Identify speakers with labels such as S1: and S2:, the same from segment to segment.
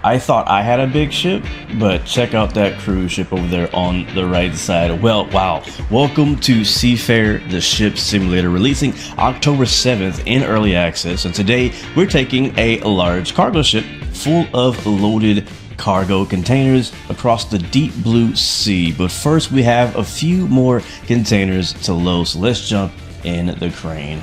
S1: I thought I had a big ship, but check out that cruise ship over there on the right side. Well, wow. Welcome to Seafarer, the ship simulator, releasing October 7th in early access. And today we're taking a large cargo ship full of loaded cargo containers across the deep blue sea. But first we have a few more containers to load, so let's jump in the crane.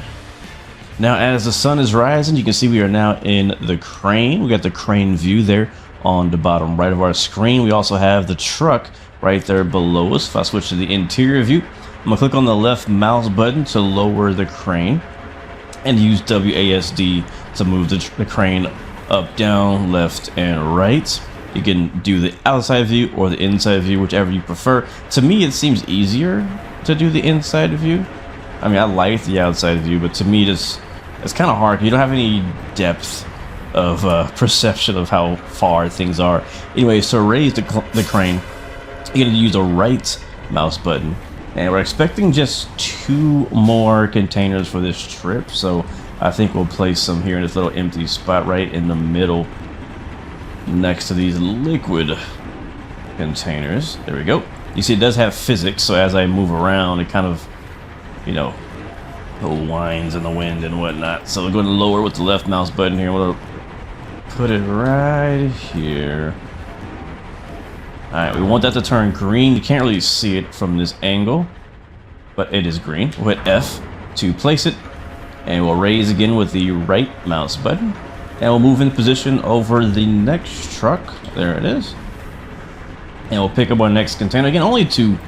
S1: Now, as the sun is rising, you can see we are now in the crane. We got the crane view there on the bottom right of our screen. We also have the truck right there below us. If I switch to the interior view, I'm gonna click on the left mouse button to lower the crane and use WASD to move the crane up, down, left, and right. You can do the outside view or the inside view, whichever you prefer. To me, it seems easier to do the inside view. I mean, I like the outside view, but to me, it's kind of hard. You don't have any depth of perception of how far things are. Anyway, so raise the crane. You're going to use the right mouse button. And we're expecting just 2 more containers for this trip. So I think we'll place some here in this little empty spot right in the middle next to these liquid containers. There we go. You see it does have physics, so as I move around, it kind of, you know, winds in the wind and whatnot. So we're going to lower with the left mouse button here. We'll put it right here. Alright, we want that to turn green. You can't really see it from this angle, but it is green. We'll hit F to place it, and we'll raise again with the right mouse button, and we'll move in position over the next truck. There it is. And we'll pick up our next container. Again, only two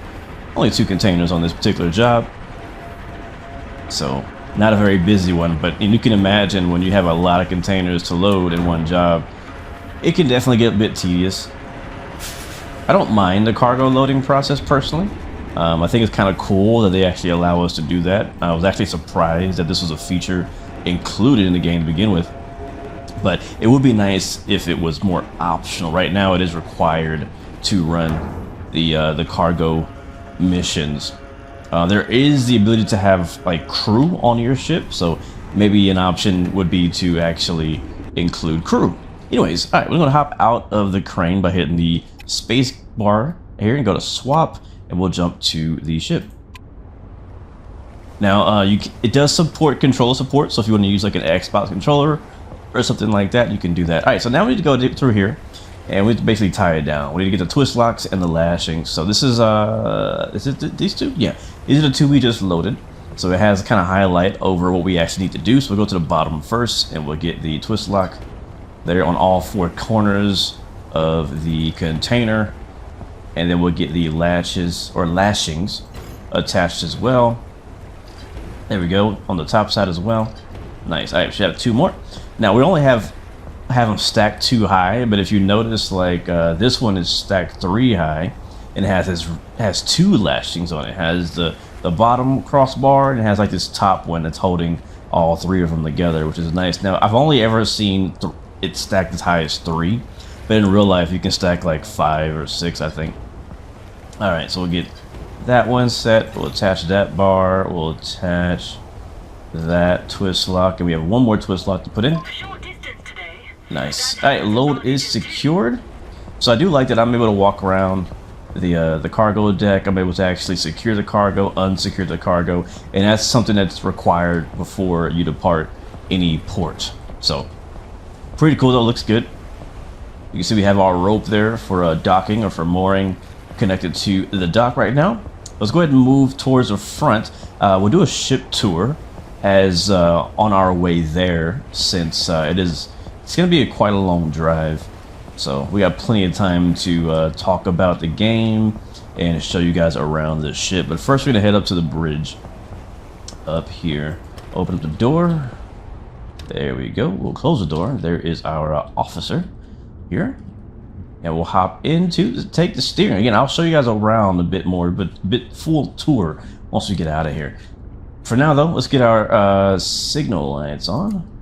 S1: containers on this particular job. So, not a very busy one, but you can imagine when you have a lot of containers to load in one job, it can definitely get a bit tedious. I don't mind the cargo loading process personally. I think it's kind of cool that they actually allow us to do that. I was actually surprised that this was a feature included in the game to begin with. But it would be nice if it was more optional. Right now it is required to run the cargo missions. There is the ability to have like crew on your ship, so maybe an option would be to actually include crew. Anyways, all right, we're gonna hop out of the crane by hitting the space bar here and go to swap, and we'll jump to the ship. Now, it does support controller support, so if you want to use like an Xbox controller or something like that, you can do that. All right, so now we need to go through here. And we have to basically tie it down. We need to get the twist locks and the lashing. So this is it these two? Yeah, these are the 2 we just loaded. So it has kind of highlight over what we actually need to do. So we'll go to the bottom first, and we'll get the twist lock there on all 4 corners of the container. And then we'll get the latches or lashings attached as well. There we go, on the top side as well. Nice. I actually have 2 more. Now we only have them stacked 2 high, but if you notice, like this one is stacked 3 high and has 2 lashings on it. It has the bottom crossbar, and it has like this top one that's holding all 3 of them together, which is nice. Now I've only ever seen it stacked as high as 3, but in real life you can stack like 5 or 6, I think. All right, so we'll get that one set. We'll attach that bar. We'll attach that twist lock, and we have 1 more twist lock to put in. Nice. All right, load is secured. So I do like that I'm able to walk around the cargo deck. I'm able to actually secure the cargo, unsecure the cargo, and that's something that's required before you depart any port. So pretty cool though, looks good. You can see we have our rope there for docking or for mooring connected to the dock right now. Let's go ahead and move towards the front. We'll do a ship tour as on our way there, since it's going to be quite a long drive, so we got plenty of time to talk about the game and show you guys around the ship. But first we're going to head up to the bridge up here. Open up the door. There we go. We'll close the door. There is our officer here. And we'll hop take the steering. Again, I'll show you guys around a bit more, but a bit full tour once we get out of here. For now though, let's get our signal lights on.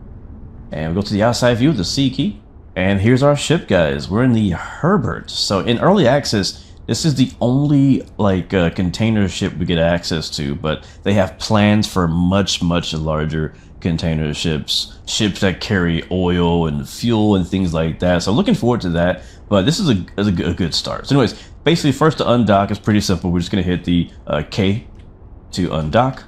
S1: And we go to the outside view, the C key. And here's our ship, guys. We're in the Herbert. So in early access, This is the only like container ship we get access to, but they have plans for much larger container ships that carry oil and fuel and things like that. So looking forward to that. But this is a good start. So anyways, basically first to undock is pretty simple. We're just gonna hit the K to undock.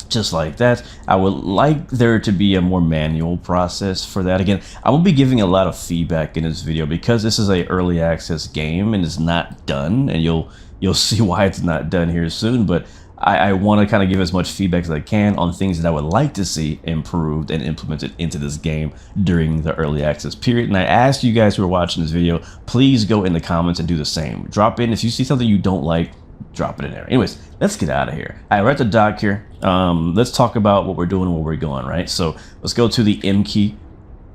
S1: Just like that. I would like there to be a more manual process for that. Again, I will be giving a lot of feedback in this video because this is a early access game and it's not done, and you'll see why it's not done here soon. But I want to kind of give as much feedback as I can on things that I would like to see improved and implemented into this game during the early access period. And I ask you guys who are watching this video, please go in the comments and do the same. Drop in if you see something you don't like. Drop it in there. Anyways, let's get out of here. All right, we're at the dock here. Let's talk about what we're doing and where we're going, right? So let's go to the M key.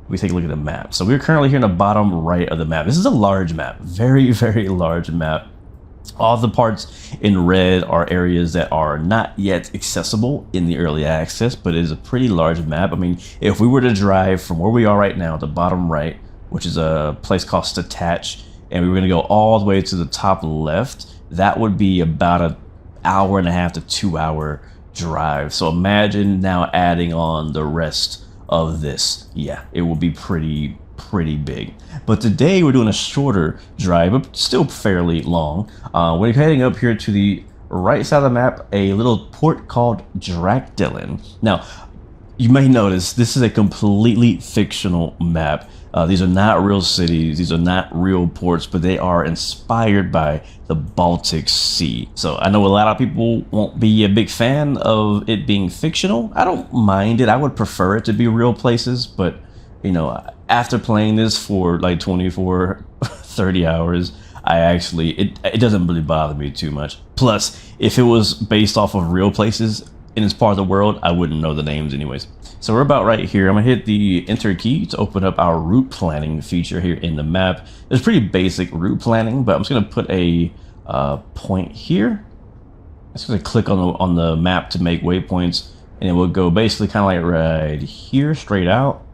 S1: We take a look at the map. So we're currently here in the bottom right of the map. This is a large map, very large map. All the parts in red are areas that are not yet accessible in the early access, but it is a pretty large map. I mean, if we were to drive from where we are right now, the bottom right, which is a place called Zotac, and we were going to go all the way to the top left, that would be about an hour and a half to 2 hour drive. So imagine now adding on the rest of this. Yeah, it will be pretty big. But today we're doing a shorter drive, but still fairly long. We're heading up here to the right side of the map, a little port called Dracdillon. Now, you may notice this is a completely fictional map. These are not real cities, these are not real ports, but they are inspired by the Baltic Sea. So I know a lot of people won't be a big fan of it being fictional. I don't mind it. I would prefer it to be real places, but you know, after playing this for like 24, 30 hours, it doesn't really bother me too much. Plus, if it was based off of real places in this part of the world, I wouldn't know the names anyways. So we're about right here. I'm gonna hit the enter key to open up our route planning feature here in the map. It's pretty basic route planning, but I'm just gonna put a point here. I'm just gonna click on the map to make waypoints, and it will go basically kind of like right here, straight out.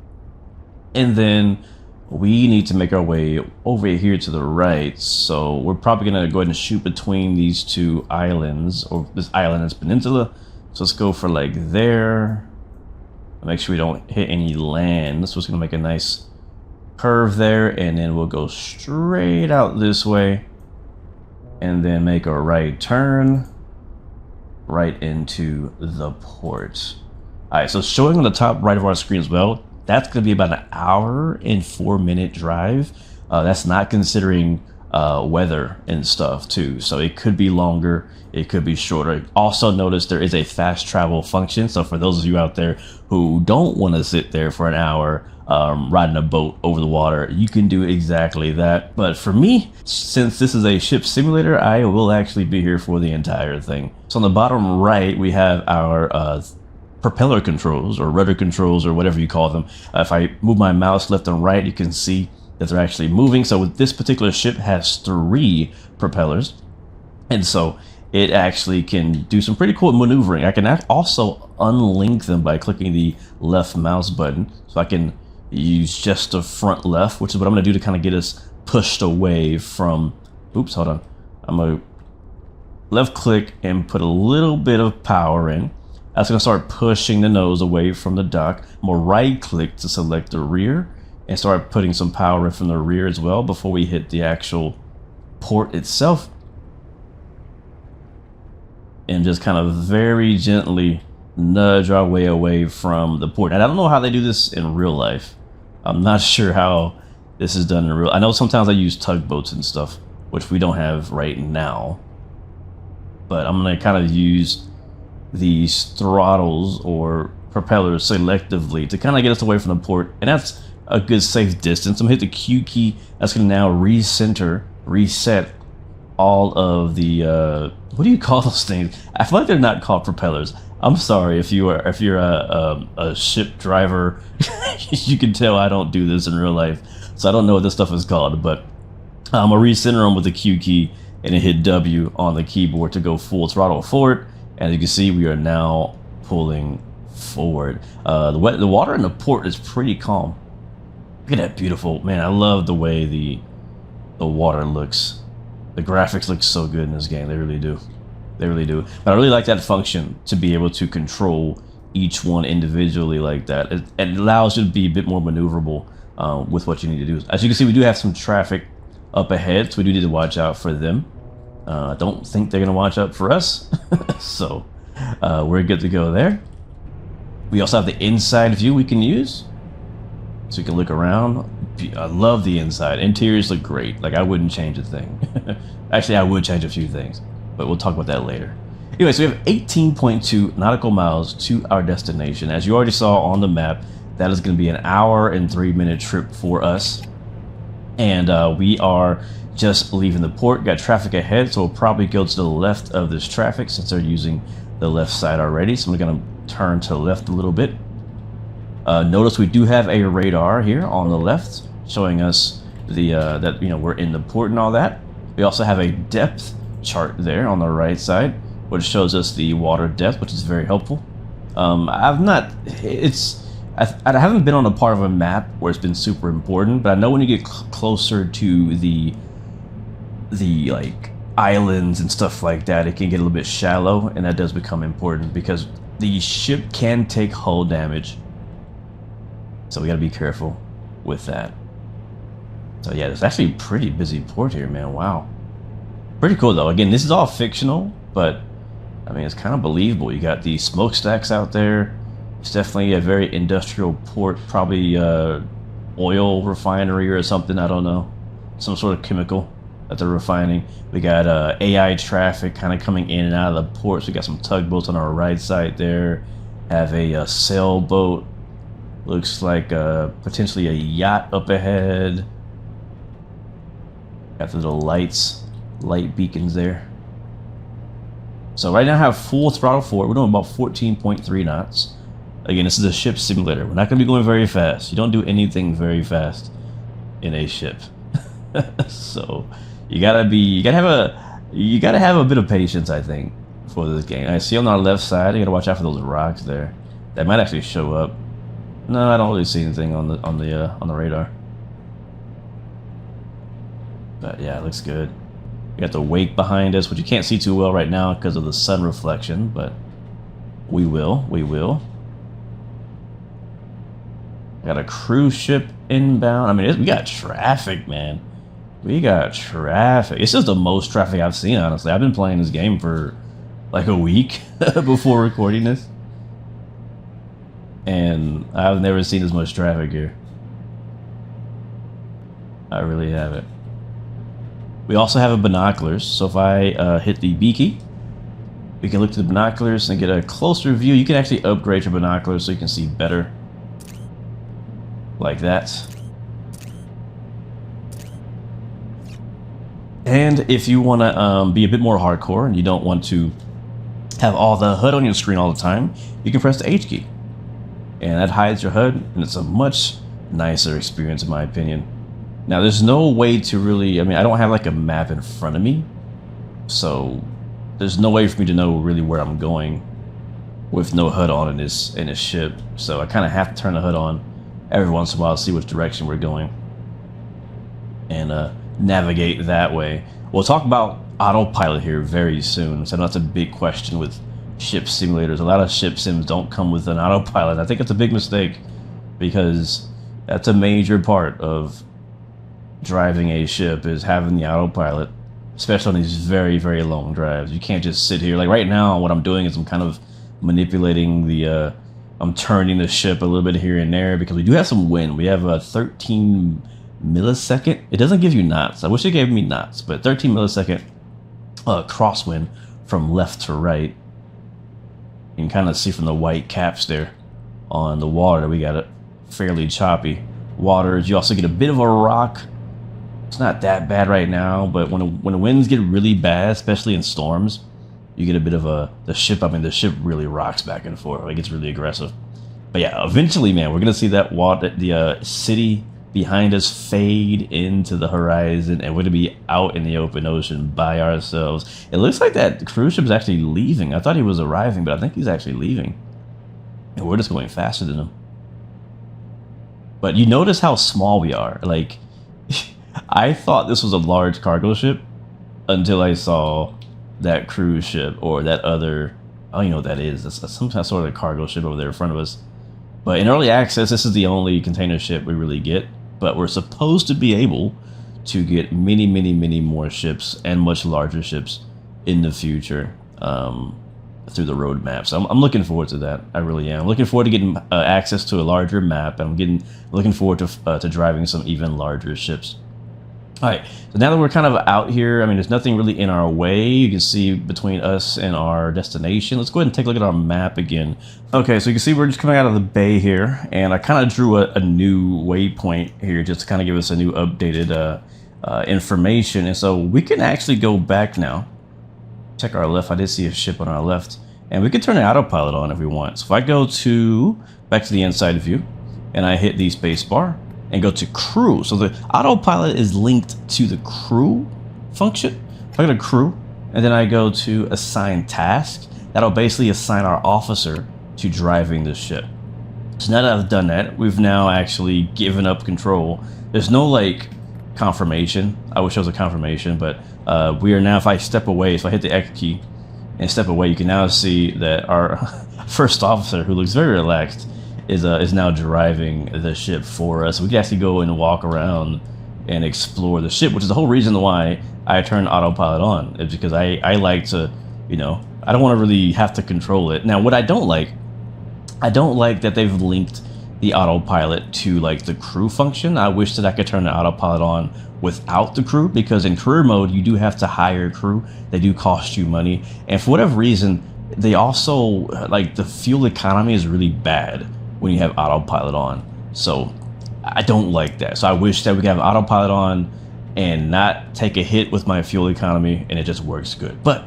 S1: And then we need to make our way over here to the right. So we're probably gonna go ahead and shoot between these two islands, or this island and this peninsula. So let's go for like there. Make sure we don't hit any land. This was gonna make a nice curve there, and then we'll go straight out this way and then make a right turn right into the port. All right, so showing on the top right of our screen as well, that's gonna be about an hour and 4-minute drive. That's not considering weather and stuff too, so it could be longer, it could be shorter. Also notice there is a fast travel function, so for those of you out there who don't want to sit there for an hour riding a boat over the water, you can do exactly that. But for me, since this is a ship simulator, I will actually be here for the entire thing. So on the bottom right we have our propeller controls, or rudder controls, or whatever you call them. If I move my mouse left and right, you can see that they're actually moving. So with this particular ship has 3 propellers, and so it actually can do some pretty cool maneuvering. I can also unlink them by clicking the left mouse button, so I can use just the front left, which is what I'm going to do to kind of get us pushed away from, oops, hold on, I'm going to left click and put a little bit of power in. That's going to start pushing the nose away from the dock. I'm going to right click to select the rear and start putting some power in from the rear as well before we hit the actual port itself. And just kind of very gently nudge our way away from the port. And I don't know how they do this in real life. I'm not sure how this is done in real. I know sometimes I use tugboats and stuff, which we don't have right now. But I'm going to kind of use these throttles or propellers selectively to kind of get us away from the port, and that's a good safe distance. I'm gonna hit the Q key. That's gonna now reset all of the what do you call those things? I feel like they're not called propellers. I'm sorry if you're a ship driver. You can tell I don't do this in real life, so I don't know what this stuff is called. But I'm gonna recenter them with the Q key and then hit W on the keyboard to go full throttle forward. As you can see, we are now pulling forward. The water in the port is pretty calm. Look at that beautiful, man, I love the way the water looks. The graphics look so good in this game. They really do. They really do. But I really like that function to be able to control each one individually like that. It allows you to be a bit more maneuverable with what you need to do. As you can see, we do have some traffic up ahead, so we do need to watch out for them. I don't think they're going to watch out for us. So we're good to go there. We also have the inside view we can use. So you can look around. I love the inside. Interiors look great. Like, I wouldn't change a thing. Actually, I would change a few things, but we'll talk about that later. Anyway, so we have 18.2 nautical miles to our destination. As you already saw on the map, that is going to be an 1 and 3 minute trip for us. And we are just leaving the port. Got traffic ahead, so we'll probably go to the left of this traffic since they're using the left side already. So we're going to turn to the left a little bit. Notice we do have a radar here on the left showing us the that we're in the port and all that. We also have a depth chart there on the right side, which shows us the water depth, which is very helpful. I haven't been on a part of a map where it's been super important, but I know when you get closer to the like islands and stuff like that, it can get a little bit shallow, and that does become important because the ship can take hull damage. So we gotta be careful with that. So yeah, it's actually a pretty busy port here, man. Wow. Pretty cool though. Again, this is all fictional, but I mean, it's kind of believable. You got the smokestacks out there. It's definitely a very industrial port, probably oil refinery or something, I don't know. Some sort of chemical that they're refining. We got AI traffic kind of coming in and out of the ports. We got some tugboats on our right side there. Have a sailboat. Looks like potentially a yacht up ahead. Got the little light beacons there. So right now I have full throttle forward. We're doing about 14.3 knots. Again, this is a ship simulator. We're not going to be going very fast. You don't do anything very fast in a ship. So you gotta have a bit of patience, I think, for this game. I see on our left side. You gotta watch out for those rocks there. That might actually show up. No, I don't really see anything on the radar. But yeah, it looks good. We got the wake behind us, which you can't see too well right now because of the sun reflection, but we will. Got a cruise ship inbound. I mean, we got traffic, man. We got traffic. It's just the most traffic I've seen, honestly. I've been playing this game for like a week before recording this. And I've never seen as much traffic here. I really haven't. We also have a binoculars, so if I hit the B key, we can look to the binoculars and get a closer view. You can actually upgrade your binoculars so you can see better. Like that. And if you want to be a bit more hardcore and you don't want to have all the HUD on your screen all the time, you can press the H key. And that hides your HUD, and it's a much nicer experience in my opinion. Now there's no way to really, I mean, I don't have like a map in front of me, so there's no way for me to know really where I'm going with no HUD on in this ship. So I kind of have to turn the HUD on every once in a while to see which direction we're going and navigate that way. We'll talk about autopilot here very soon, so that's a big question with ship simulators. A lot of ship sims don't come with an autopilot. I think it's a big mistake because that's a major part of driving a ship is having the autopilot, especially on these very, very long drives. You can't just sit here. Like right now, what I'm doing is I'm kind of manipulating the, I'm turning the ship a little bit here and there because we do have some wind. We have a 13 millisecond. It doesn't give you knots. I wish it gave me knots, but 13 millisecond crosswind from left to right. You can kind of see from the white caps there on the water that we got it fairly choppy waters. You also get a bit of a rock. It's not that bad right now, but when the winds get really bad, especially in storms, you get a bit of the ship really rocks back and forth. It gets really aggressive. But yeah, eventually, man, we're gonna see that the city behind us fade into the horizon, and we're gonna be out in the open ocean by ourselves. It looks like that cruise ship is actually leaving. I thought he was arriving, but I think he's actually leaving, and we're just going faster than him. But you notice how small we are. Like, I thought this was a large cargo ship, until I saw that cruise ship or that other, I don't even know what that is. That's some sort of cargo ship over there in front of us. But in early access, this is the only container ship we really get. But we're supposed to be able to get many, many, many more ships and much larger ships in the future through the roadmap. So I'm looking forward to that. I really am. I'm looking forward to getting access to a larger map. And I'm looking forward to driving some even larger ships. All right, so now that we're kind of out here, I mean, there's nothing really in our way. You can see between us and our destination. Let's go ahead and take a look at our map again. Okay, so you can see we're just coming out of the bay here, and I kind of drew a new waypoint here just to kind of give us a new updated information. And so we can actually go back now. Check our left. I did see a ship on our left, and we can turn the autopilot on if we want. So if I go back to the inside view, and I hit the space bar, and go to crew. So the autopilot is linked to the crew function. If I go to crew, and then I go to assign task, that'll basically assign our officer to driving the ship. So now that I've done that, we've now actually given up control. There's no like confirmation. I wish there was a confirmation, but we are now, if I step away, so I hit the X key and step away, you can now see that our first officer, who looks very relaxed, is now driving the ship for us. We can actually go and walk around and explore the ship, which is the whole reason why I turned autopilot on. It's because I like to, you know, I don't want to really have to control it. Now, what I don't like that they've linked the autopilot to like the crew function. I wish that I could turn the autopilot on without the crew, because in career mode, you do have to hire a crew. They do cost you money. And for whatever reason, they also, like, the fuel economy is really bad when you have autopilot on. So I don't like that. So I wish that we could have autopilot on and not take a hit with my fuel economy, and it just works good. But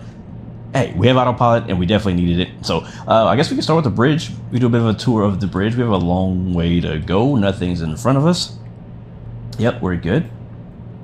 S1: hey, we have autopilot and we definitely needed it. So I guess we can start with the bridge. We do a bit of a tour of the bridge. We have a long way to go. Nothing's in front of us. Yep, we're good.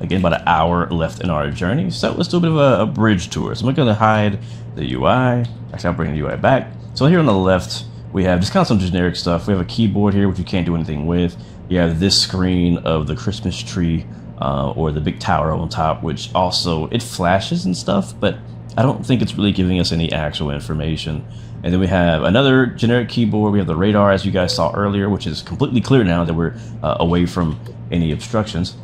S1: Again, about an hour left in our journey. So let's do a bit of a bridge tour. So I'm going to hide the UI. Actually, I'll bring the UI back. So here on the left, we have just kind of some generic stuff. We have a keyboard here, which you can't do anything with. You have this screen of the Christmas tree or the big tower on top, which also, it flashes and stuff, but I don't think it's really giving us any actual information. And then we have another generic keyboard. We have the radar, as you guys saw earlier, which is completely clear now that we're away from any obstructions.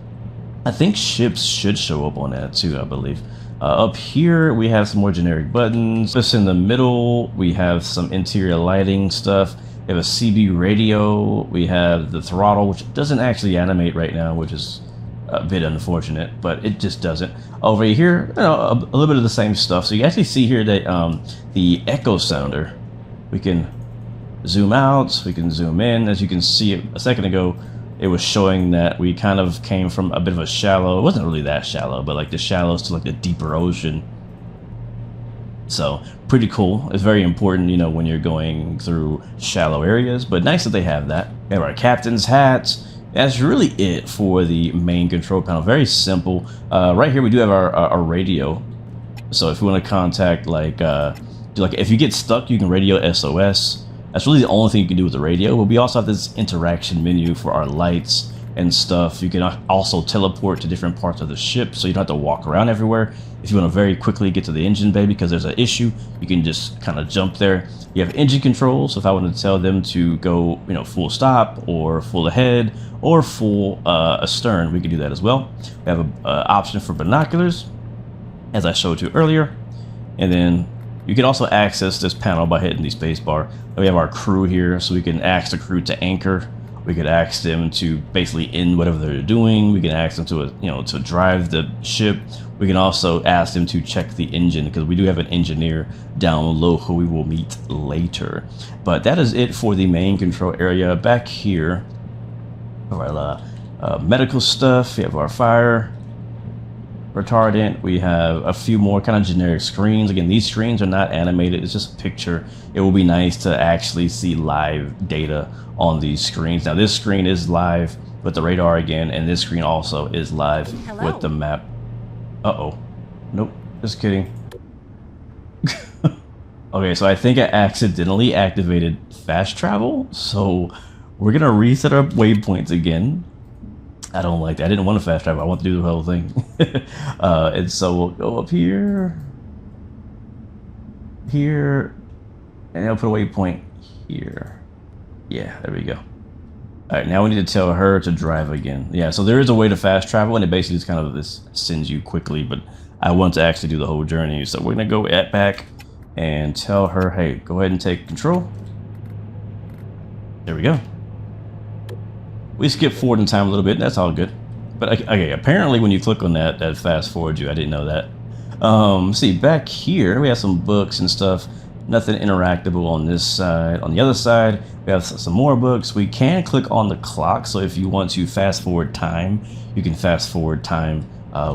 S1: I think ships should show up on that too, I believe. Up here, we have some more generic buttons. Just in the middle, we have some interior lighting stuff. We have a CB radio. We have the throttle, which doesn't actually animate right now, which is a bit unfortunate, but it just doesn't. Over here, you know, a little bit of the same stuff. So you actually see here that the echo sounder, we can zoom out, we can zoom in. As you can see a second ago, it was showing that we kind of came from a bit of a shallow, it wasn't really that shallow, but like the shallows to like the deeper ocean. So pretty cool. It's very important, you know, when you're going through shallow areas, but nice that they have that. We have our captain's hats. That's really it for the main control panel. Very simple. Right here we do have our radio. So if you want to contact, like if you get stuck, you can radio SOS. That's really the only thing you can do with the radio. But we also have this interaction menu for our lights and stuff. You can also teleport to different parts of the ship, so you don't have to walk around everywhere. If you want to very quickly get to the engine bay because there's an issue, you can just kind of jump there. You have engine controls, so if I wanted to tell them to go, you know, full stop or full ahead or full astern, we can do that as well. We have an option for binoculars, as I showed you earlier, and then you can also access this panel by hitting the space bar. We have our crew here, so we can ask the crew to anchor. We could ask them to basically end whatever they're doing. We can ask them to, you know, to drive the ship. We can also ask them to check the engine, because we do have an engineer down low who we will meet later. But that is it for the main control area. Back here, our medical stuff. We have our fire retardant. We have a few more kind of generic screens. Again, these screens are not animated. It's just a picture. It will be nice to actually see live data on these screens. Now this screen is live with the radar again, and this screen also is live with the map. Uh-oh. Nope, just kidding. Okay, so I think I accidentally activated fast travel, so we're gonna reset our waypoints again. I don't like that. I didn't want to fast travel. I want to do the whole thing. And so we'll go up here, and I'll put a waypoint here. Yeah, there we go. All right, now we need to tell her to drive again. Yeah, so there is a way to fast travel, and it basically just kind of this sends you quickly, but I want to actually do the whole journey. So we're gonna go back and tell her, hey, go ahead and take control. There we go. We skip forward in time a little bit. That's all good. But okay, apparently when you click on that, that fast forwards you. I didn't know that. See, back here we have some books and stuff. Nothing interactable on this side. On the other side, we have some more books. We can click on the clock. So if you want to fast forward time, you can fast forward time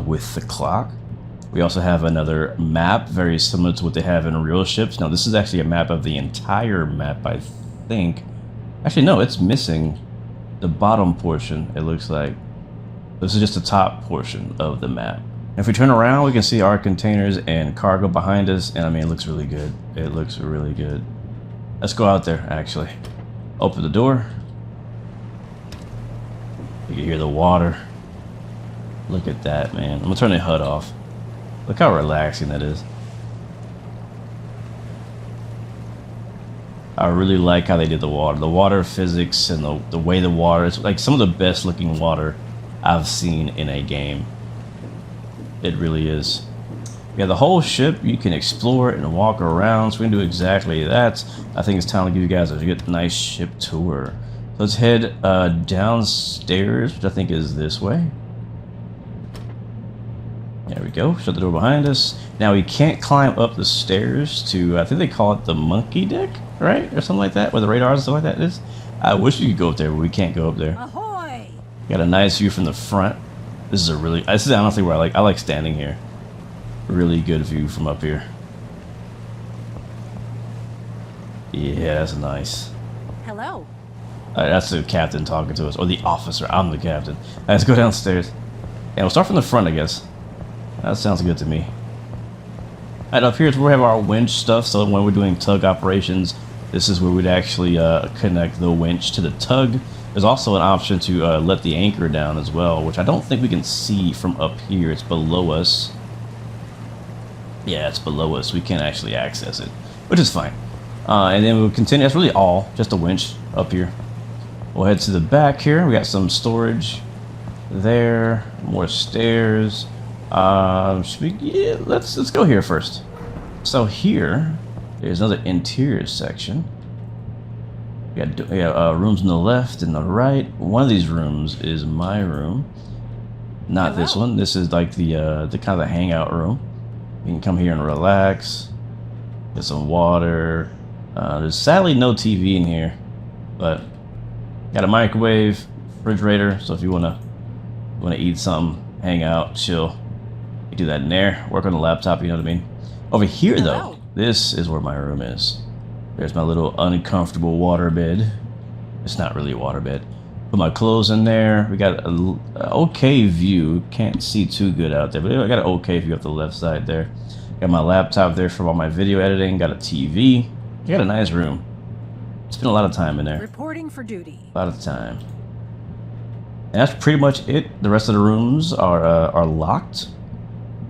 S1: with the clock. We also have another map, very similar to what they have in real ships. Now, this is actually a map of the entire map, I think. Actually, no, it's missing the bottom portion, it looks like. This is just the top portion of the map. If we turn around, we can see our containers and cargo behind us, and I mean, it looks really good. It looks really good. Let's go out there, actually. Open the door. You can hear the water. Look at that, man. I'm gonna turn the HUD off. Look how relaxing that is. I really like how they did the water. The water physics and the way the water is like some of the best looking water I've seen in a game. It really is. Yeah, the whole ship, you can explore it and walk around. So we're gonna do exactly that. I think it's time to give you guys a good, nice ship tour. So let's head downstairs, which I think is this way. There we go. Shut the door behind us. Now we can't climb up the stairs to, I think they call it the monkey deck, right? Or something like that, where the radars and stuff like that is. I wish you could go up there, but we can't go up there.
S2: Ahoy!
S1: Got a nice view from the front. This is honestly where I like standing here. Really good view from up here. Yeah, that's nice.
S2: Hello.
S1: That's the captain talking to us, or the officer. I'm the captain. Let's go downstairs. And we'll start from the front, I guess. That sounds good to me. Alright, up here is where we have our winch stuff. So when we're doing tug operations, this is where we'd actually connect the winch to the tug. There's also an option to let the anchor down as well, which I don't think we can see from up here. It's below us. Yeah, it's below us. We can't actually access it, which is fine. And then we'll continue. That's really all, just a winch up here. We'll head to the back here. We got some storage there, more stairs. Yeah, let's go here first. So here is another interior section. We got rooms on the left and the right. One of these rooms is my room, not this one. This is like the kind of the hangout room. You can come here and relax, get some water. There's sadly no TV in here, but got a microwave, refrigerator. So if you wanna eat something, hang out, chill, you do that in there. Work on the laptop, you know what I mean. Over here though, this is where my room is. There's my little uncomfortable water bed. It's not really a water bed. Put my clothes in there. We got an okay view. Can't see too good out there, but I got an okay view up the left side there. Got my laptop there for all my video editing. Got a TV. Got a nice room. Spent a lot of time in there.
S2: Reporting for duty.
S1: A lot of time. And that's pretty much it. The rest of the rooms are locked.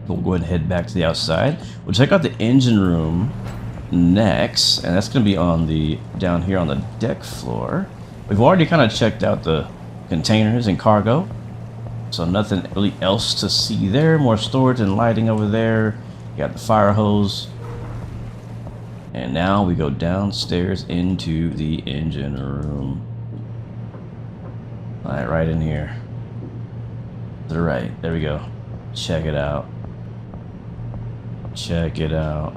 S1: We'll go ahead and head back to the outside. We'll check out the engine room next, and that's going to be on the down here on the deck floor. We've already kind of checked out the containers and cargo, so nothing really else to see there. More storage and lighting over there. You got the fire hose, and now we go downstairs into the engine room. All right, right in here to the right. There we go. Check it out. Check it out.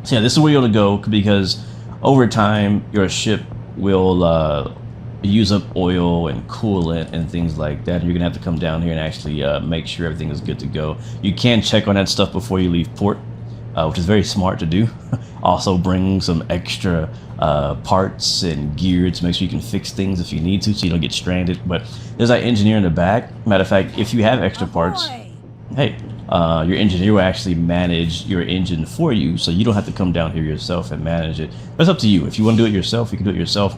S1: So yeah, this is where you're going to go, because over time your ship will use up oil and coolant and things like that. You're going to have to come down here and actually make sure everything is good to go. You can check on that stuff before you leave port, which is very smart to do. Also bring some extra parts and gear to make sure you can fix things if you need to, so you don't get stranded. But there's that engineer in the back. Matter of fact, if you have extra parts, hey, your engineer will actually manage your engine for you, so you don't have to come down here yourself and manage it. But it's up to you. If you want to do it yourself, you can do it yourself.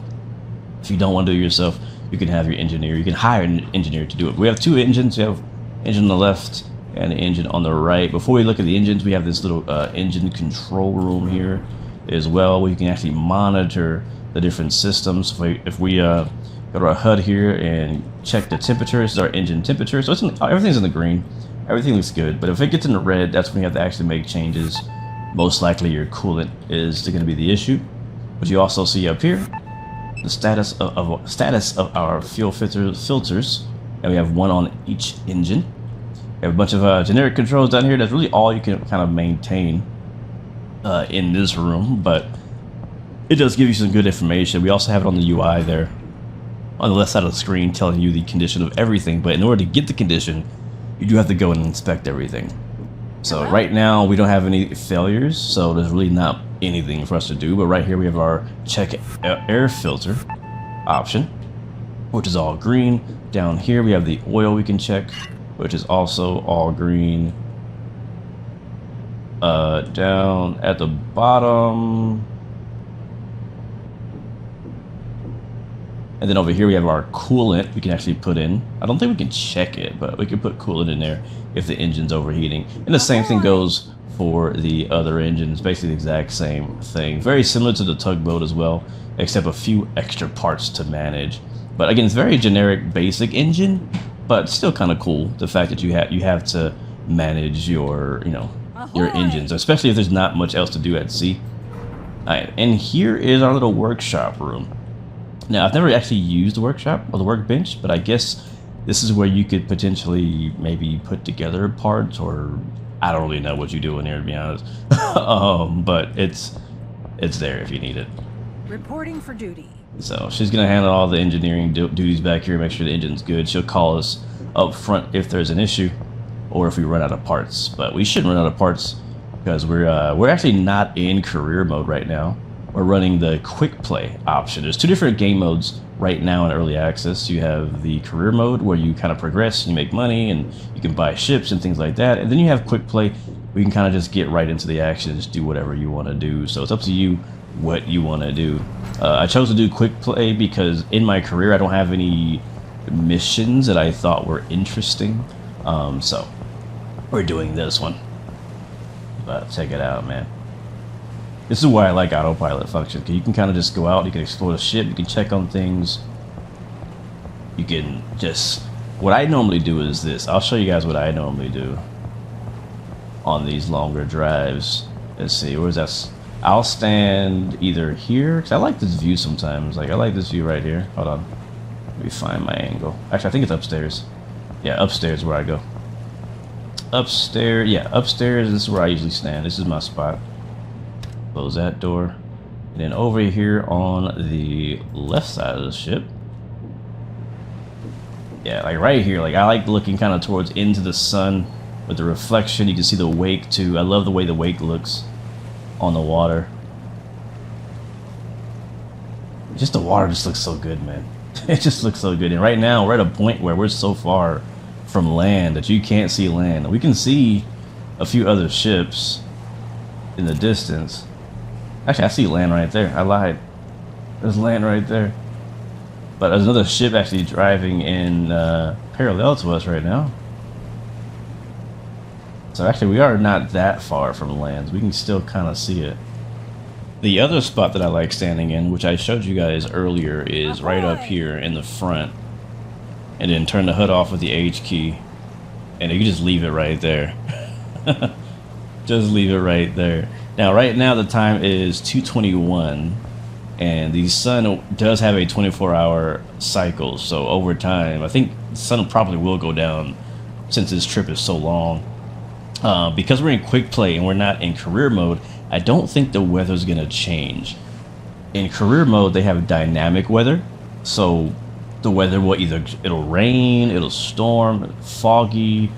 S1: If you don't want to do it yourself, you can have your engineer. You can hire an engineer to do it. We have two engines. We have engine on the left and an engine on the right. Before we look at the engines, we have this little engine control room here as well, where you can actually monitor the different systems. If we go to our HUD here and check the temperature, this is our engine temperature. So everything's in the green. Everything looks good. But if it gets in the red, that's when you have to actually make changes. Most likely your coolant is going to be the issue. But you also see up here the status of our fuel filters, and we have one on each engine. We have a bunch of generic controls down here. That's really all you can kind of maintain in this room, but it does give you some good information. We also have it on the UI there on the left side of the screen, telling you the condition of everything. But in order to get the condition, you do have to go and inspect everything. So right now we don't have any failures, so there's really not anything for us to do. But right here we have our check air filter option, which is all green. Down here we have the oil we can check, which is also all green. Down at the bottom, and then over here we have our coolant we can actually put in. I don't think we can check it, but we can put coolant in there if the engine's overheating. And the same thing goes for the other engines, basically the exact same thing. Very similar to the tugboat as well, except a few extra parts to manage. But again, it's very generic, basic engine, but still kind of cool. The fact that you have to manage your, your engines, especially if there's not much else to do at sea. Alright, and here is our little workshop room. Now, I've never actually used the workshop or the workbench, but I guess this is where you could potentially maybe put together parts, or I don't really know what you do in here, to be honest. But it's there if you need it.
S2: Reporting for duty.
S1: So she's gonna handle all the engineering duties back here, make sure the engine's good. She'll call us up front if there's an issue, or if we run out of parts. But we shouldn't run out of parts because we're actually not in career mode right now. We're running the quick play option. There's two different game modes right now in early access. You have the career mode where you kind of progress and you make money and you can buy ships and things like that. And then you have quick play. We can kind of just get right into the action and just do whatever you want to do. So it's up to you what you want to do. I chose to do quick play because in my career I don't have any missions that I thought were interesting. So we're doing this one. But check it out, man. This is why I like autopilot function, because you can kind of just go out, you can explore the ship, you can check on things. You can just... What I normally do is this. I'll show you guys what I normally do on these longer drives. Let's see, where's that? I'll stand either here, because I like this view sometimes. Like, I like this view right here. Hold on. Let me find my angle. Actually, I think it's upstairs. Yeah, upstairs is where I go. Upstairs, yeah, upstairs is where I usually stand. This is my spot. Close that door. And then over here on the left side of the ship. Yeah, like right here. Like, I like looking kind of towards into the sun with the reflection. You can see the wake too. I love the way the wake looks on the water. Just the water just looks so good, man. It just looks so good. And right now we're at a point where we're so far from land that you can't see land. We can see a few other ships in the distance. Actually, I see land right there. I lied. There's land right there. But there's another ship actually driving in parallel to us right now. So actually, we are not that far from land. We can still kind of see it. The other spot that I like standing in, which I showed you guys earlier, is right up here in the front. And then turn the hood off with the H key. And you can just leave it right there. Just leave it right there. Now, right now, the time is 2:21. And the sun does have a 24-hour cycle. So over time, I think the sun probably will go down since this trip is so long. Because we're in quick play and we're not in career mode, I don't think the weather's going to change. In career mode, they have dynamic weather. So the weather will it'll rain, it'll storm, foggy,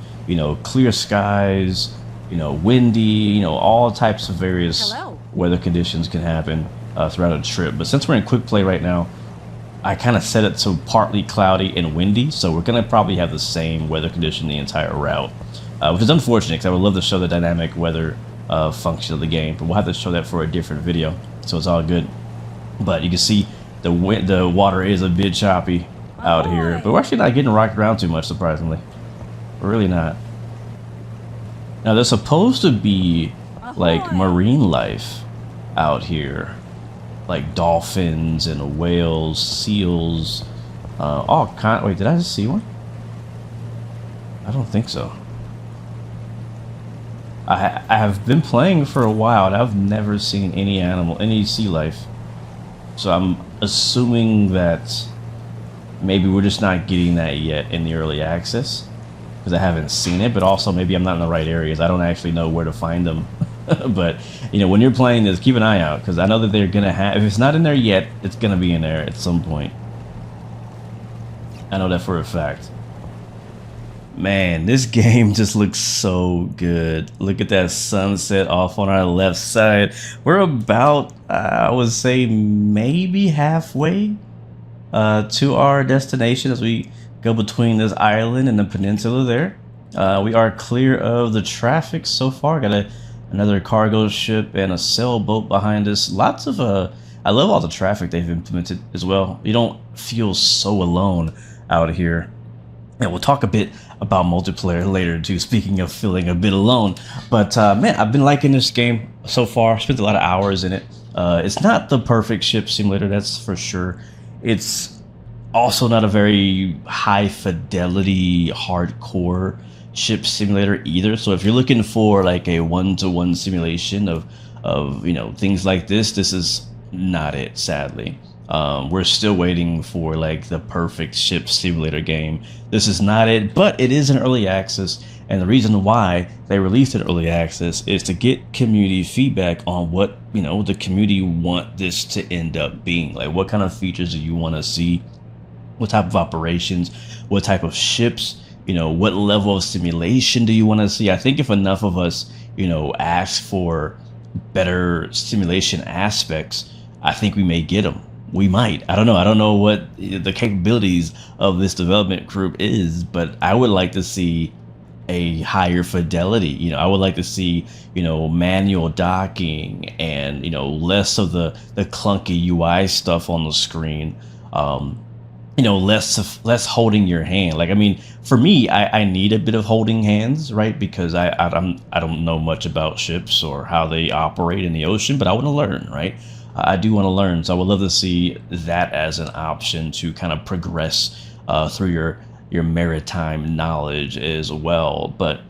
S1: clear skies, windy, all types of various weather conditions can happen throughout a trip. But since we're in quick play right now, I kind of set it to partly cloudy and windy. So we're going to probably have the same weather condition the entire route. Which is unfortunate because I would love to show the dynamic weather function of the game, but we'll have to show that for a different video, so it's all good. But you can see the water is a bit choppy, out here, but we're actually not getting rocked around too much, surprisingly. We're really not. Now, there's supposed to be like marine life out here, like dolphins and whales, seals, all kind. Wait, did I just see one? I don't think so. I have been playing for a while and I've never seen any animal, any sea life. So I'm assuming that maybe we're just not getting that yet in the early access because I haven't seen it, but also maybe I'm not in the right areas. I don't actually know where to find them. But, you know, when you're playing this, keep an eye out because I know that they're going to have, if it's not in there yet, it's going to be in there at some point. I know that for a fact. Man, this game just looks so good. Look at that sunset off on our left side. We're about, I would say, maybe halfway to our destination as we go between this island and the peninsula there. We are clear of the traffic so far. Got another cargo ship and a sailboat behind us. Lots of, I love all the traffic they've implemented as well. You don't feel so alone out here. And we'll talk a bit about multiplayer later too, speaking of feeling a bit alone. But man, I've been liking this game so far. Spent a lot of hours in it. It's not the perfect ship simulator, that's for sure. It's also not a very high fidelity, hardcore ship simulator either. So if you're looking for like a one-to-one simulation of you know, things like this is not it, sadly. We're still waiting for like the perfect ship simulator game. This is not it, but it is an early access, and the reason why they released it early access is to get community feedback on what, you know, the community want this to end up being. Like, what kind of features do you want to see? What type of operations? What type of ships? You know, what level of simulation do you want to see? I think if enough of us, you know, ask for better simulation aspects, I think we may get them. We might. I don't know. I don't know what the capabilities of this development group is, but I would like to see a higher fidelity. You know, I would like to see, you know, manual docking and, you know, less of the clunky UI stuff on the screen. You know, less holding your hand. Like, I mean, for me, I need a bit of holding hands, right? Because I don't know much about ships or how they operate in the ocean, but I want to learn, right? I do want to learn, so I would love to see that as an option to kind of progress through your maritime knowledge as well. But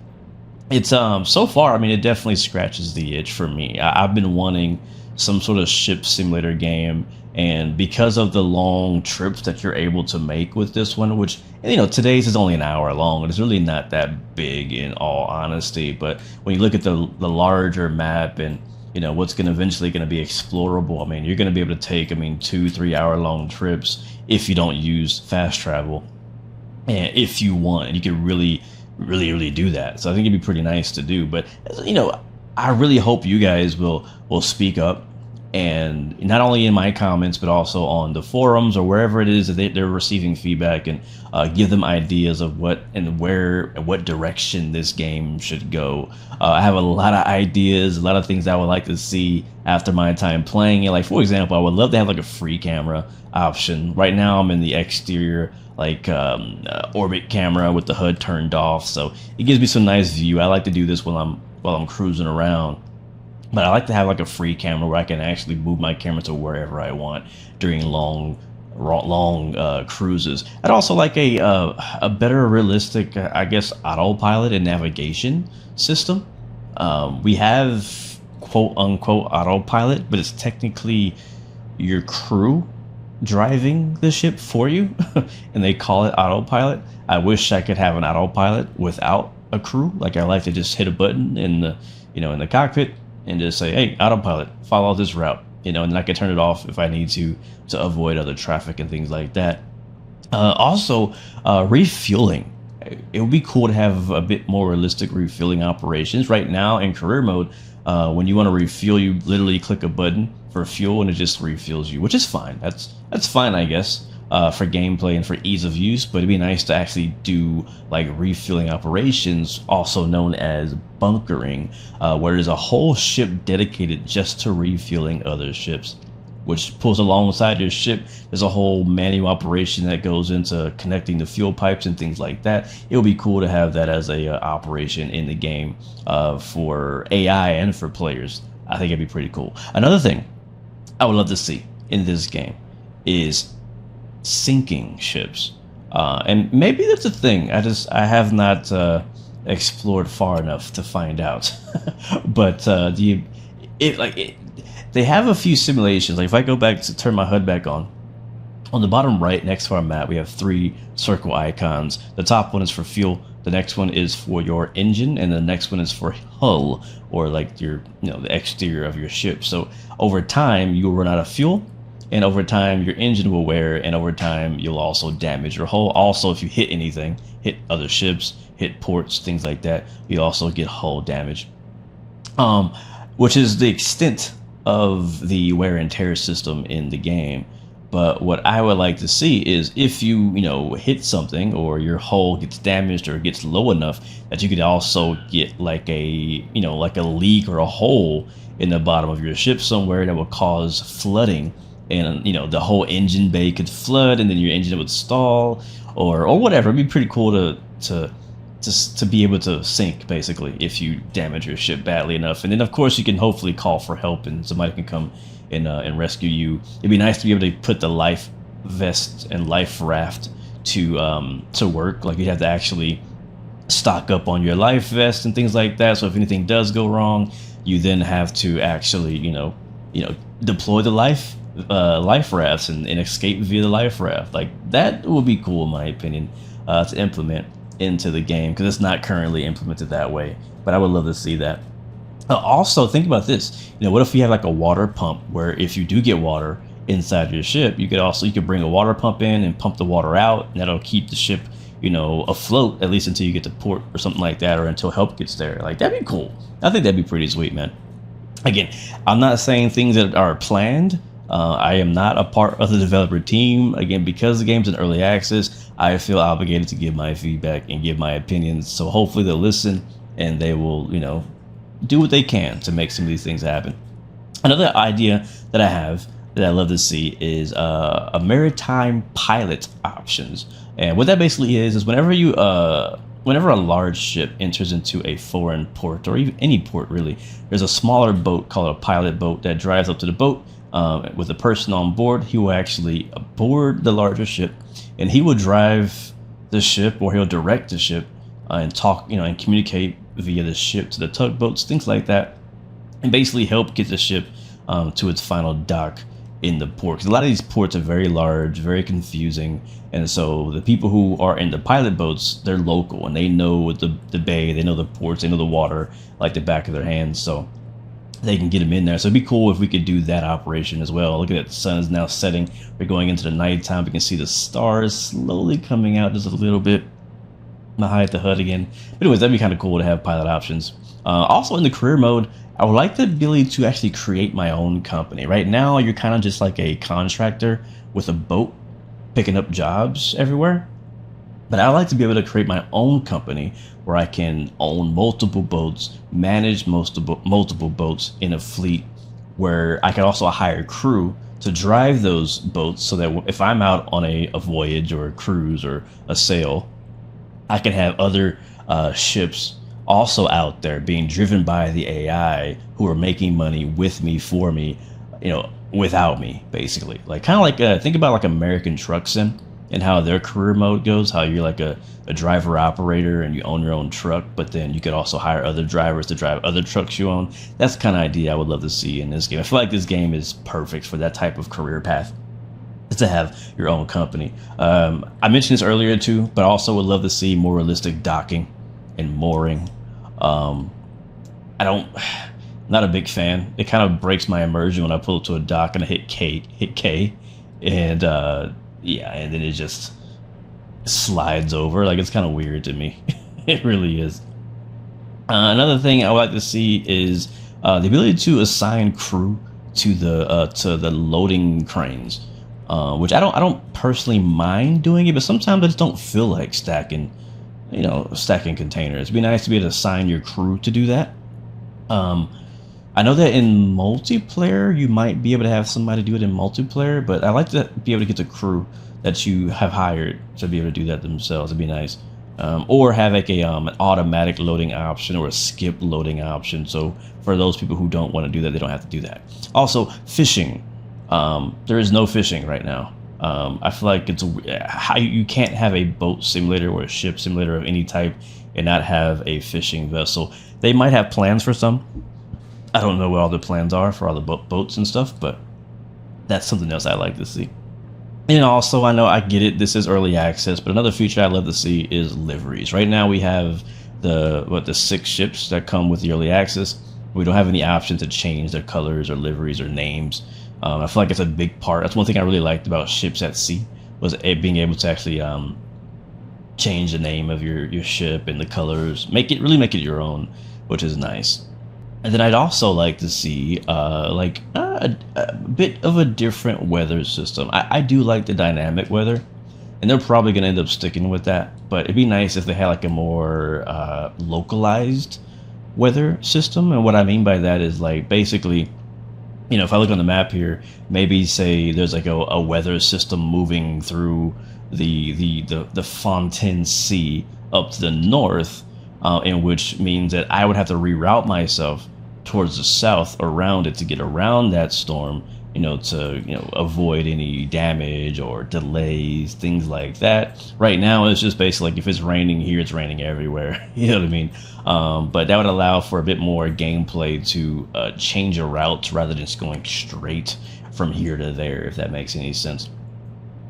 S1: it's so far, I mean, it definitely scratches the itch for me. I've been wanting some sort of ship simulator game, and because of the long trips that you're able to make with this one, which, you know, today's is only an hour long, and it's really not that big in all honesty. But when you look at the larger map and, you know, what's eventually going to be explorable, I mean, you're going to be able to take, I mean, 2-3 hour long trips if you don't use fast travel, and if you want, and you can really do that. So I think it'd be pretty nice to do. But, you know, I really hope you guys will speak up, and not only in my comments, but also on the forums or wherever it is that they're receiving feedback, and give them ideas of what and where and what direction this game should go. I have a lot of ideas, a lot of things I would like to see after my time playing it. Like, for example, I would love to have like a free camera option. Right now I'm in the exterior, like orbit camera with the HUD turned off, so it gives me some nice view. I like to do this while I'm cruising around. But I like to have like a free camera where I can actually move my camera to wherever I want during long cruises. I'd also like a better realistic, I guess, autopilot and navigation system. We have quote unquote autopilot, but it's technically your crew driving the ship for you, and they call it autopilot. I wish I could have an autopilot without a crew. Like, I like to just hit a button in the cockpit and just say, hey, autopilot, follow this route, you know, and then I can turn it off if I need to avoid other traffic and things like that. Also, refueling. It would be cool to have a bit more realistic refueling operations. Right now in career mode, when you want to refuel, you literally click a button for fuel and it just refuels you, which is fine. That's fine, I guess, for gameplay and for ease of use. But it'd be nice to actually do like refueling operations, also known as bunkering, where there's a whole ship dedicated just to refueling other ships. which pulls alongside your ship. There's a whole manual operation that goes into connecting the fuel pipes and things like that. It would be cool to have that as a operation in the game for AI and for players. I think it'd be pretty cool. Another thing I would love to see in this game is sinking ships. And maybe that's a thing. I have not explored far enough to find out. But they have a few simulations. Like if I go back to turn my HUD back on the bottom right next to our map, we have 3 circle icons. The top one is for fuel. The next one is for your engine, and the next one is for hull, or like your, the exterior of your ship. So over time, you will run out of fuel, and over time, your engine will wear, and over time, you'll also damage your hull. Also, if you hit anything, hit other ships, hit ports, things like that, you also get hull damage. Which is the extent of the wear and tear system in the game. But what I would like to see is if you hit something, or your hull gets damaged or gets low enough that you could also get like a like a leak or a hole in the bottom of your ship somewhere that would cause flooding, and the whole engine bay could flood, and then your engine would stall or whatever. It'd be pretty cool to be able to sink, basically, if you damage your ship badly enough. And then of course you can hopefully call for help, and somebody can come and rescue you. It'd be nice to be able to put the life vest and life raft to work. Like you'd have to actually stock up on your life vest and things like that, so if anything does go wrong, you then have to actually deploy the life rafts and escape via the life raft. Like that would be cool in my opinion to implement into the game, because it's not currently implemented that way, but I would love to see that. Also, think about this. What if you have like a water pump, where if you do get water inside your ship, you could bring a water pump in and pump the water out, and that'll keep the ship afloat, at least until you get to port or something like that, or until help gets there. Like that'd be cool. I think that'd be pretty sweet, man. Again, I'm not saying things that are planned. I am not a part of the developer team. Again, because the game's in early access, I feel obligated to give my feedback and give my opinions. So hopefully they'll listen, and they will, do what they can to make some of these things happen. Another idea that I have that I love to see is a maritime pilot options. And what that basically is whenever a large ship enters into a foreign port, or even any port really, there's a smaller boat called a pilot boat that drives up to the boat with a person on board. He will actually board the larger ship, and he will drive the ship, or he'll direct the ship and talk, and communicate via the ship to the tugboats, things like that, and basically help get the ship to its final dock in the port. 'Cause a lot of these ports are very large, very confusing, and so the people who are in the pilot boats, they're local, and they know the bay, they know the ports, they know the water like the back of their hands, so they can get them in there. So it'd be cool if we could do that operation as well. Look at that, the sun is now setting. We're going into the nighttime. We can see the stars slowly coming out just a little bit. I'm gonna hide the HUD again. But anyways, that'd be kind of cool to have pilot options. Also in the career mode, I would like the ability to actually create my own company. Right now, you're kind of just like a contractor with a boat picking up jobs everywhere. But I'd like to be able to create my own company where I can own multiple boats, manage multiple boats in a fleet, where I can also hire crew to drive those boats, so that if I'm out on a voyage or a cruise or a sail, I can have other ships also out there being driven by the AI who are making money with me, for me, without me, basically. Like kind of like think about like American Truck Sim and how their career mode goes, how you're like a driver operator and you own your own truck, but then you could also hire other drivers to drive other trucks you own. That's the kind of idea I would love to see in this game. I feel like this game is perfect for that type of career path, is to have your own company. I mentioned this earlier too, but I also would love to see more realistic docking and mooring. Not a big fan. It kind of breaks my immersion when I pull up to a dock and I hit K, and yeah, and then it just slides over. Like, it's kind of weird to me. It really is. Another thing I would like to see is the ability to assign crew to the loading cranes, which I don't personally mind doing it, but sometimes I just don't feel like stacking containers. It'd be nice to be able to assign your crew to do that. I know that in multiplayer, you might be able to have somebody do it in multiplayer, but I like to be able to get the crew that you have hired to be able to do that themselves. It'd be nice. Or have like an automatic loading option or a skip loading option. So for those people who don't want to do that, they don't have to do that. Also, fishing. There is no fishing right now. I feel like it's how you can't have a boat simulator or a ship simulator of any type and not have a fishing vessel. They might have plans for some. I don't know what all the plans are for all the boats and stuff, but that's something else I like to see. And also, I know I get it, this is early access, but another feature I'd love to see is liveries. Right now we have the 6 ships that come with the early access. We don't have any option to change their colors or liveries or names. I feel like it's a big part. That's one thing I really liked about ships at sea, was it being able to actually change the name of your ship and the colors, really make it your own, which is nice. And then I'd also like to see a bit of a different weather system. I do like the dynamic weather, and they're probably going to end up sticking with that. But it'd be nice if they had like a more localized weather system. And what I mean by that is like basically, you know, if I look on the map here, maybe say there's like a weather system moving through the Fontaine Sea up to the north, in which means that I would have to reroute myself towards the south around it to get around that storm, you know, to, you know, avoid any damage or delays, things like that. Right now, it's just basically like if it's raining here, it's raining everywhere. You know what I mean? But that would allow for a bit more gameplay to change a route rather than just going straight from here to there, if that makes any sense.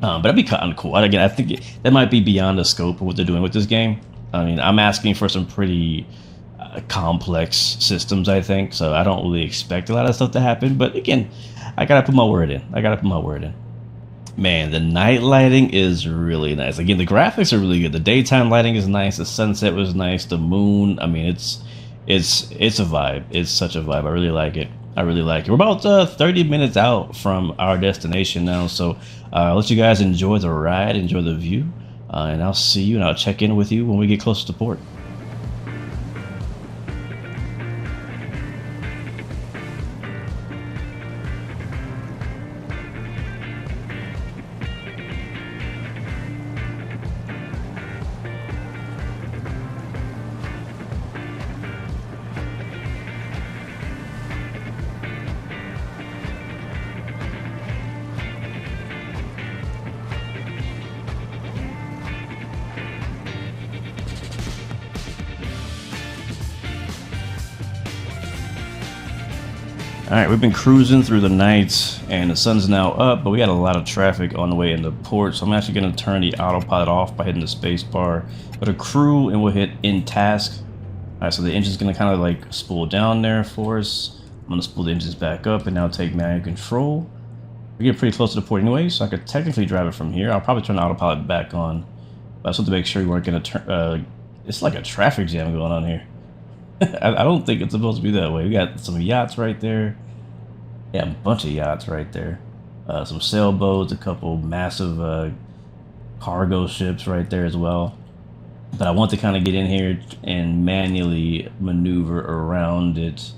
S1: But that'd be kind of cool. Again, I think that might be beyond the scope of what they're doing with this game. I mean, I'm asking for some pretty complex systems, I think, so I don't really expect a lot of stuff to happen. But again, I gotta put my word in. Man, the night lighting is really nice. Again, the graphics are really good. The daytime lighting is nice. The sunset was nice. The moon, I mean, it's a vibe. It's such a vibe. I really like it. We're about 30 minutes out from our destination now, so I'll let you guys enjoy the ride, enjoy the view, and I'll see you and I'll check in with you when we get closer to port. Alright, we've been cruising through the night, and the sun's now up, but we got a lot of traffic on the way into port, so I'm actually going to turn the autopilot off by hitting the space bar. Go to crew, and we'll hit in task. Alright, so the engine's going to kind of like spool down there for us. I'm going to spool the engines back up and now take manual control. We get pretty close to the port anyway, so I could technically drive it from here. I'll probably turn the autopilot back on, but I just want to make sure you weren't going to turn... it's like a traffic jam going on here. I don't think it's supposed to be that way. We got some yachts right there. Yeah, a bunch of yachts right there. Some sailboats, a couple massive cargo ships right there as well. But I want to kind of get in here and manually maneuver around it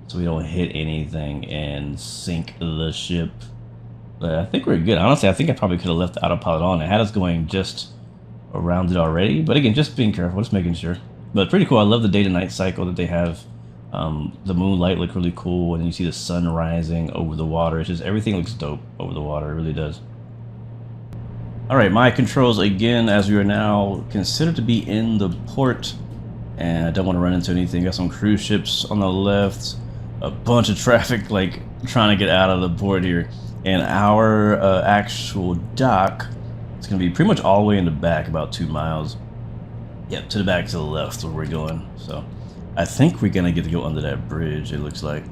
S1: so we don't hit anything and sink the ship. But I think we're good. Honestly, I think I probably could have left the autopilot on. It had us going just around it already. But again, just being careful, just making sure. But pretty cool. I love the day to night cycle that they have. The moonlight looked really cool, and then you see the sun rising over the water. It's just, everything looks dope over the water. It really does. Alright, my controls again, as we are now considered to be in the port, and I don't want to run into anything. Got some cruise ships on the left, a bunch of traffic like trying to get out of the port here, and our actual dock is going to be pretty much all the way in the back, about 2 miles. Yep, to the back to the left where we're going. So I think we're gonna get to go under that bridge, it looks like.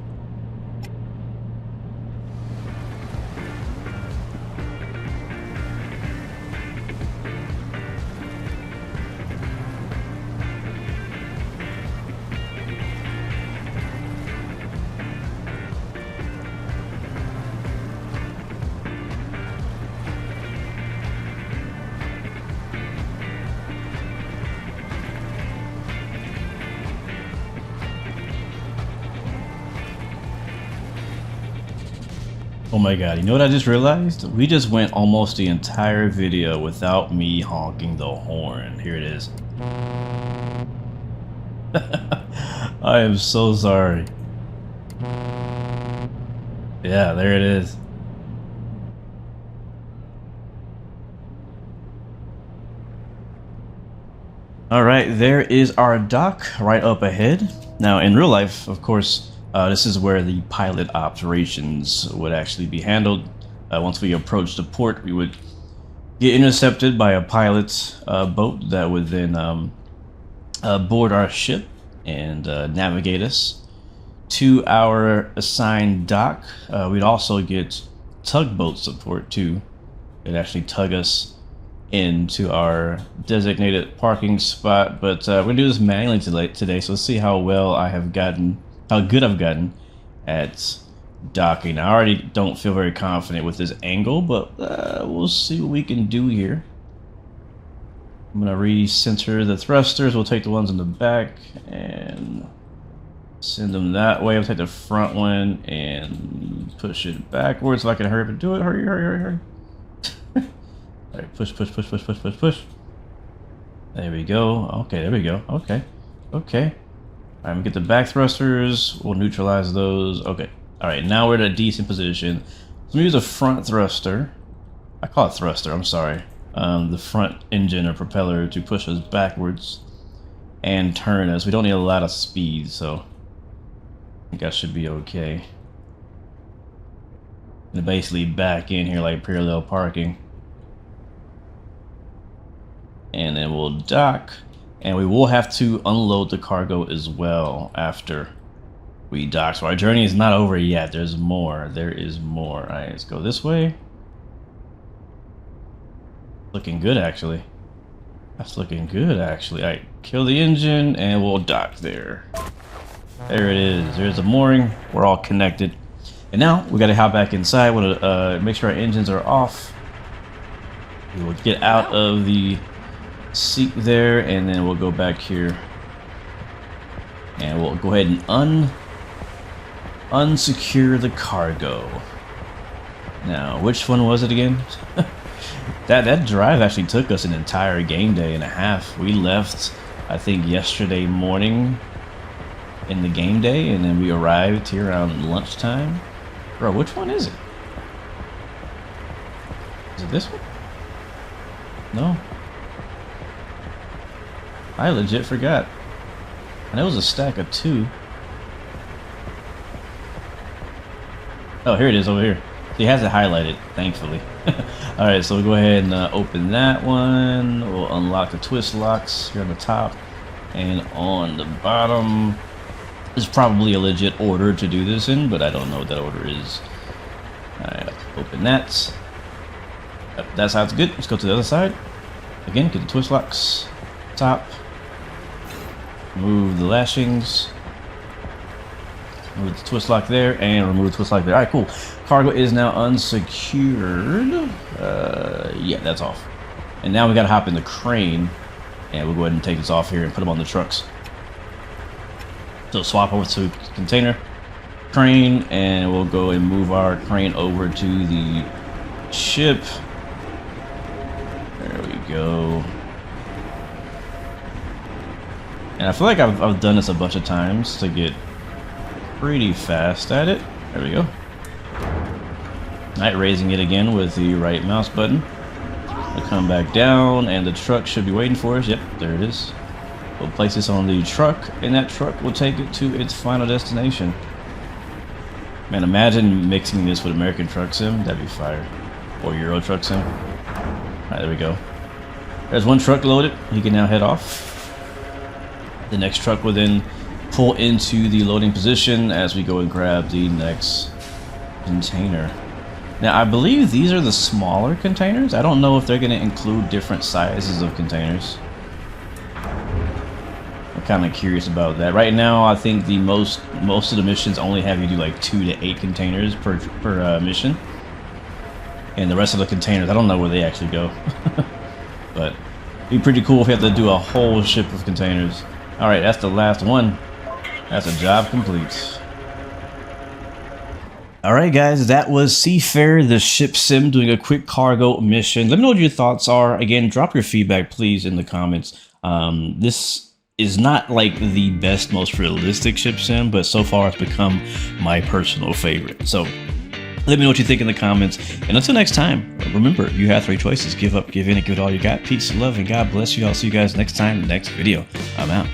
S1: Oh my god, you know what I just realized? We just went almost the entire video without me honking the horn. Here it is. I am so sorry. Yeah, there it is. Alright, there is our dock right up ahead. Now, in real life, of course, this is where the pilot operations would actually be handled. Once we approach the port, we would get intercepted by a pilot boat that would then board our ship and navigate us to our assigned dock. We'd also get tugboat support too. It'd actually tug us into our designated parking spot, but we're gonna do this manually today, so let's see how well I have gotten, how good I've gotten at docking. I already don't feel very confident with this angle, but we'll see what we can do here. I'm gonna recenter the thrusters. We'll take the ones in the back and send them that way. I'll take the front one and push it backwards so I can hurry up and do it. Hurry, hurry, hurry, hurry. Alright, push, push, push, push, push, push, push. There we go. Okay, there we go. Okay. Okay. Alright, we get the back thrusters. We'll neutralize those. Okay. Alright, now we're in a decent position. So we use a front thruster. I call it thruster, I'm sorry. The front engine or propeller to push us backwards and turn us. We don't need a lot of speed, so I think I should be okay. And basically back in here like parallel parking. And then we'll dock, and we will have to unload the cargo as well after we dock. So our journey is not over yet. There's more. There is more. All right, let's go this way. Looking good, actually. That's looking good, actually. All right, kill the engine, and we'll dock there. There it is. There's the mooring. We're all connected. And now we got to hop back inside. We'll make sure our engines are off. We will get out of the seat there, and then we'll go back here and we'll go ahead and unsecure the cargo. Now, which one was it again? that drive actually took us an entire game day and a half. We left, I think, yesterday morning in the game day, and then we arrived here around lunchtime. Bro, which one is it? Is it this one? No. I legit forgot. And it was a stack of 2. Oh, here it is over here. He has it highlighted, thankfully. Alright, so we'll go ahead and open that one. We'll unlock the twist locks here on the top and on the bottom. There's probably a legit order to do this in, but I don't know what that order is. Alright, open that. Yep, that side's good. Let's go to the other side. Again, get the twist locks. Top. Remove the lashings. Remove the twist lock there, and remove the twist lock there. Alright, cool. Cargo is now unsecured. Yeah, that's off. And now we gotta hop in the crane, and we'll go ahead and take this off here and put them on the trucks. So swap over to container, crane, and we'll go and move our crane over to the ship. There we go. And I feel like I've done this a bunch of times to get pretty fast at it. There we go. Alright, raising it again with the right mouse button. We'll come back down, and the truck should be waiting for us. Yep, there it is. We'll place this on the truck, and that truck will take it to its final destination. Man, imagine mixing this with American Truck Sim. That'd be fire. Or Euro Truck Sim. Alright, there we go. There's one truck loaded. He can now head off. The next truck will then pull into the loading position as we go and grab the next container. Now, I believe these are the smaller containers. I don't know if they're going to include different sizes of containers. I'm kind of curious about that. Right now, I think the most of the missions only have you do like 2 to 8 containers per mission. And the rest of the containers, I don't know where they actually go. But it'd be pretty cool if we have to do a whole ship of containers. Alright, that's the last one. That's a job complete. All right, guys, that was Seafarer, the ship sim, doing a quick cargo mission. Let me know what your thoughts are. Again, drop your feedback, please, in the comments. This is not like the best, most realistic ship sim, but so far it's become my personal favorite. So let me know what you think in the comments. And until next time, remember, you have 3 choices. Give up, give in, and give it all you got. Peace, love, and God bless you. I'll see you guys next time, next video. I'm out.